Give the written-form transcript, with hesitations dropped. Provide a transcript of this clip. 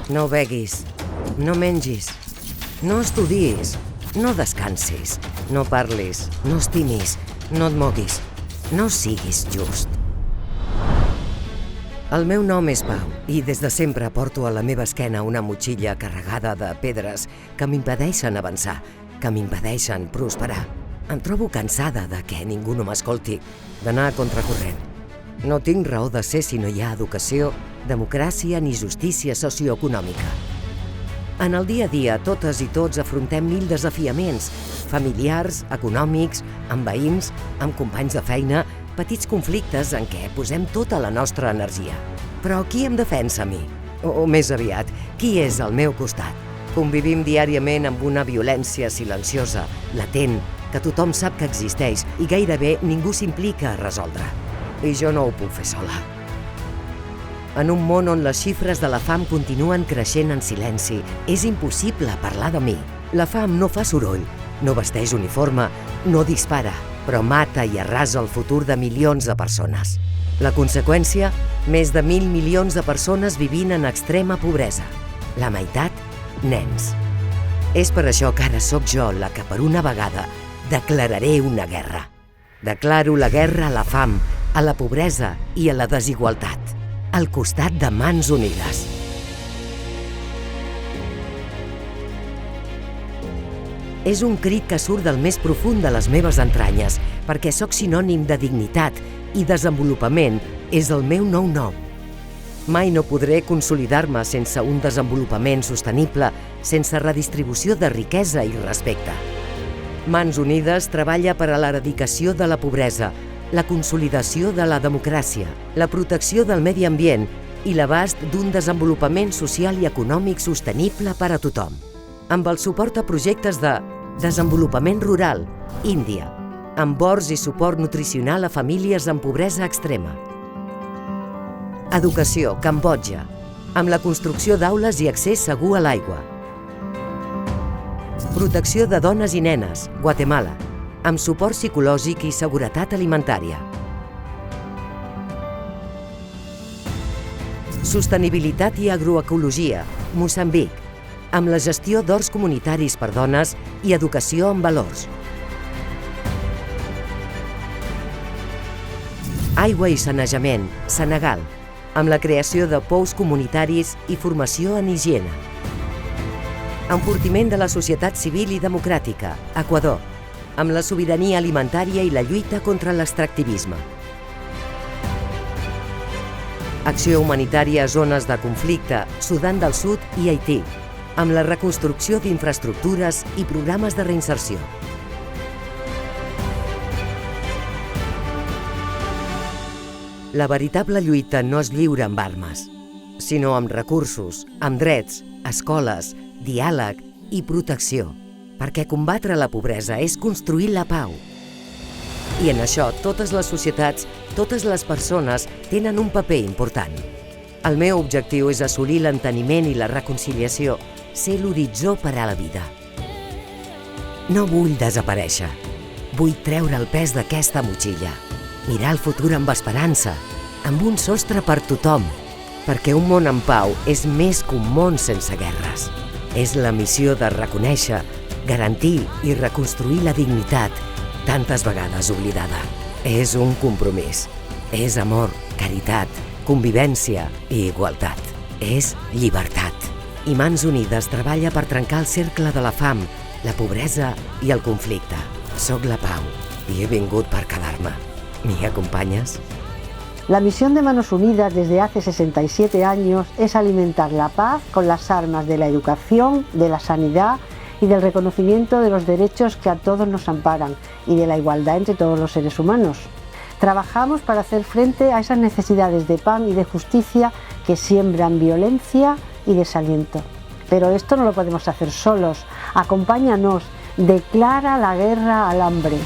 No beguis, no mengis, no estudiïs, no descansis, no parlis, no estimis, no et moguis, no siguis just. El meu nom és Pau i des de sempre porto a la meva esquena una motxilla carregada de pedres que m'impedeixen avançar, que m'impedeixen prosperar. Em trobo cansada de que ningú no m'escolti, d'anar a contracorrent. No tinc raó de ser si no hi ha educació, democràcia ni justícia socioeconòmica. En el dia a dia, totes i tots afrontem mil desafiaments, familiars, econòmics, amb veïns, amb companys de feina, petits conflictes en què posem tota la nostra energia. Però qui em defensa a mi? O més aviat, qui és al meu costat? Convivim diàriament amb una violència silenciosa, latent, que tothom sap que existeix i gairebé ningú s'implica a resoldre. I jo no ho puc fer sola. En un món on les xifres de la fam continuen creixent en silenci, és impossible parlar de mi. La fam no fa soroll, no vesteix uniforme, no dispara, però mata i arrasa el futur de milions de persones. La conseqüència? Més de 1.000 milions de persones vivint en extrema pobresa. La meitat, nens. És per això que ara sóc jo la que per una vegada declararé una guerra. Declaro la guerra a la fam, a la pobresa i a la desigualtat, al costat de Mans Unides. És un crit que surt del més profund de les meves entranyes, perquè sóc sinònim de dignitat i desenvolupament és el meu nou nom. Mai no podré consolidar-me sense un desenvolupament sostenible, sense redistribució de riquesa i respecte. Mans Unides treballa per a l'eradicació de la pobresa, la consolidació de la democràcia, la protecció del medi ambient i l'abast d'un desenvolupament social i econòmic sostenible per a tothom. Amb el suport a projectes de desenvolupament rural, Índia, amb horts i suport nutricional a famílies en pobresa extrema. Educació, Cambodja, amb la construcció d'aules i accés segur a l'aigua. Protecció de dones i nenes, Guatemala, amb suport psicològic i seguretat alimentària. Sostenibilitat i agroecologia, Moçambic, amb la gestió d'horts comunitaris per dones i educació en valors. Aigua i sanejament, Senegal, amb la creació de pous comunitaris i formació en higiene. Enfortiment de la societat civil i democràtica, Equador, amb la sobirania alimentària i la lluita contra l'extractivisme. Acció humanitària a zones de conflicte, Sudan del Sud i Haití, amb la reconstrucció d'infraestructures i programes de reinserció. La veritable lluita no es lliura amb armes, sinó amb recursos, amb drets, escoles, diàleg i protecció, perquè combatre la pobresa és construir la pau. I en això totes les societats, totes les persones tenen un paper important. El meu objectiu és assolir l'enteniment i la reconciliació, ser l'horitzó per a la vida. No vull desaparèixer. Vull treure el pes d'aquesta motxilla. Mirar el futur amb esperança, amb un sostre per tothom, perquè un món en pau és més que un món sense guerres. És la missió de reconèixer, garantir i reconstruir la dignitat, tantes vegades oblidada. És un compromís. És amor, caritat, convivència i igualtat. És llibertat. I Mans Unides treballa per trencar el cercle de la fam, la pobresa i el conflicte. Soc la pau y he vingut per quedar-me. ¿Me acompañas? La misión de Manos Unidas desde hace 67 años es alimentar la paz con las armas de la educación, de la sanidad y del reconocimiento de los derechos que a todos nos amparan y de la igualdad entre todos los seres humanos. Trabajamos para hacer frente a esas necesidades de pan y de justicia que siembran violencia y desaliento. Pero esto no lo podemos hacer solos. Acompáñanos, declara la guerra al hambre.